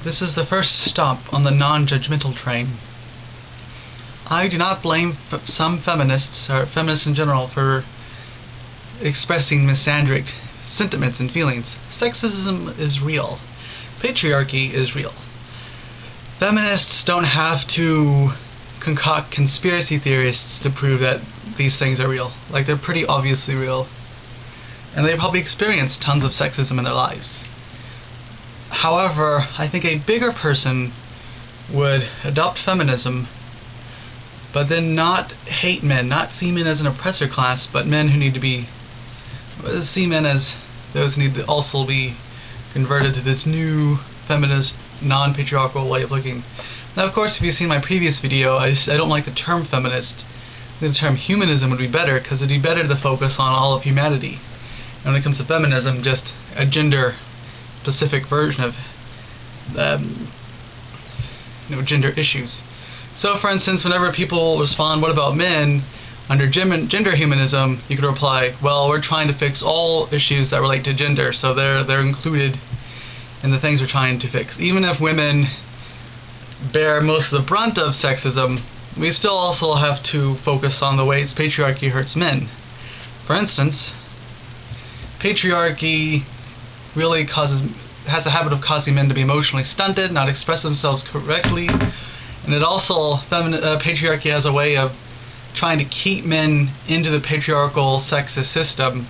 This is the first stop on the non-judgmental train. I do not blame some feminists, or feminists in general, for expressing misandric sentiments and feelings. Sexism is real. Patriarchy is real. Feminists don't have to concoct conspiracy theorists to prove that these things are real. Like, they're pretty obviously real. And they probably experienced tons of sexism in their lives. However, I think a bigger person would adopt feminism, but then not hate men, not see men as an oppressor class, but men who need to be, see men as those who need to also be converted to this new feminist, non-patriarchal way of looking. Now, of course, if you've seen my previous video, I don't like the term feminist. I think the term humanism would be better, because it would be better to focus on all of humanity. And when it comes to feminism, just a gender-specific version of gender issues. So, for instance, whenever people respond, "What about men?" under gender humanism, you could reply, "Well, we're trying to fix all issues that relate to gender, so they're included in the things we're trying to fix." Even if women bear most of the brunt of sexism, we still also have to focus on the ways patriarchy hurts men. For instance, patriarchy really has a habit of causing men to be emotionally stunted, not express themselves correctly, and it also, patriarchy has a way of trying to keep men into the patriarchal sexist system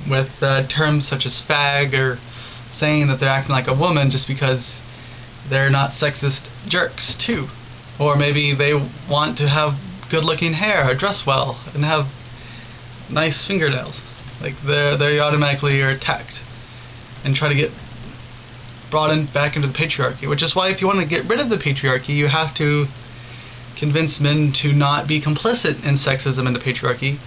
with terms such as fag, or saying that they're acting like a woman just because they're not sexist jerks too. Or maybe they want to have good looking hair, or dress well, and have nice fingernails. Like, they automatically are attacked and try to get brought back into the patriarchy, which is why if you want to get rid of the patriarchy, you have to convince men to not be complicit in sexism and the patriarchy.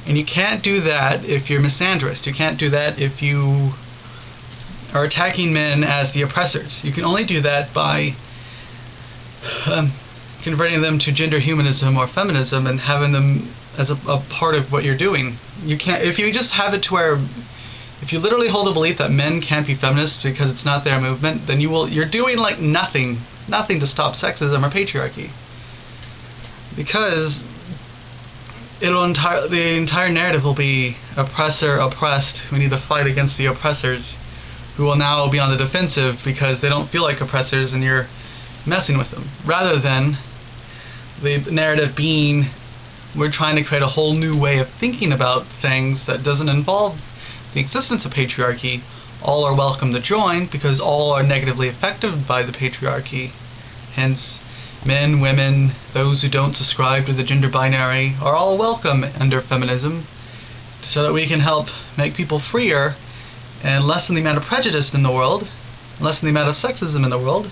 And you can't do that if you're misandrist. You can't do that if you are attacking men as the oppressors. You can only do that by converting them to gender humanism or feminism and having them as a part of what you're doing. You can't, if you just have it to where, if you literally hold the belief that men can't be feminists because it's not their movement, then you're doing like nothing to stop sexism or patriarchy. Because the entire narrative will be oppressor, oppressed. We need to fight against the oppressors, who will now be on the defensive because they don't feel like oppressors and you're messing with them. Rather than the narrative being, we're trying to create a whole new way of thinking about things that doesn't involve the existence of patriarchy. All are welcome to join because all are negatively affected by the patriarchy. Hence, men, women, those who don't subscribe to the gender binary are all welcome under feminism, so that we can help make people freer and lessen the amount of prejudice in the world, lessen the amount of sexism in the world,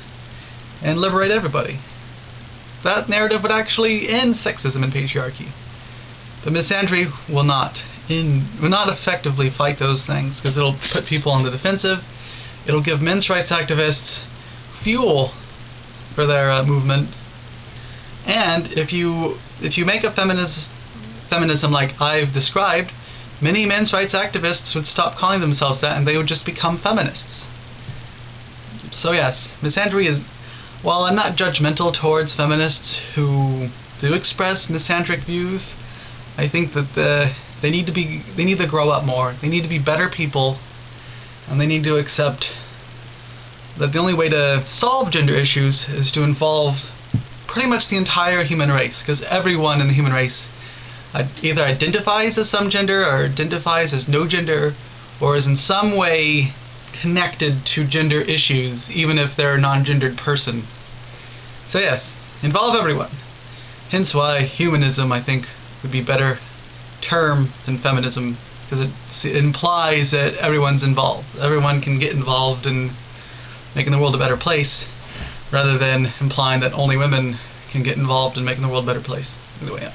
and liberate everybody. That narrative would actually end sexism and patriarchy. But misandry will not effectively fight those things, because it'll put people on the defensive. It'll give men's rights activists fuel for their movement. And if you make a feminism like I've described, many men's rights activists would stop calling themselves that, and they would just become feminists. So yes, misandry is, while I'm not judgmental towards feminists who do express misandric views, I think that they need to grow up more. They need to be better people, and they need to accept that the only way to solve gender issues is to involve pretty much the entire human race, because everyone in the human race either identifies as some gender, or identifies as no gender, or is in some way connected to gender issues, even if they're a non-gendered person. So yes, involve everyone. Hence why humanism, I think, would be a better term than feminism, because it implies that everyone's involved. Everyone can get involved in making the world a better place, rather than implying that only women can get involved in making the world a better place. Either way, yeah.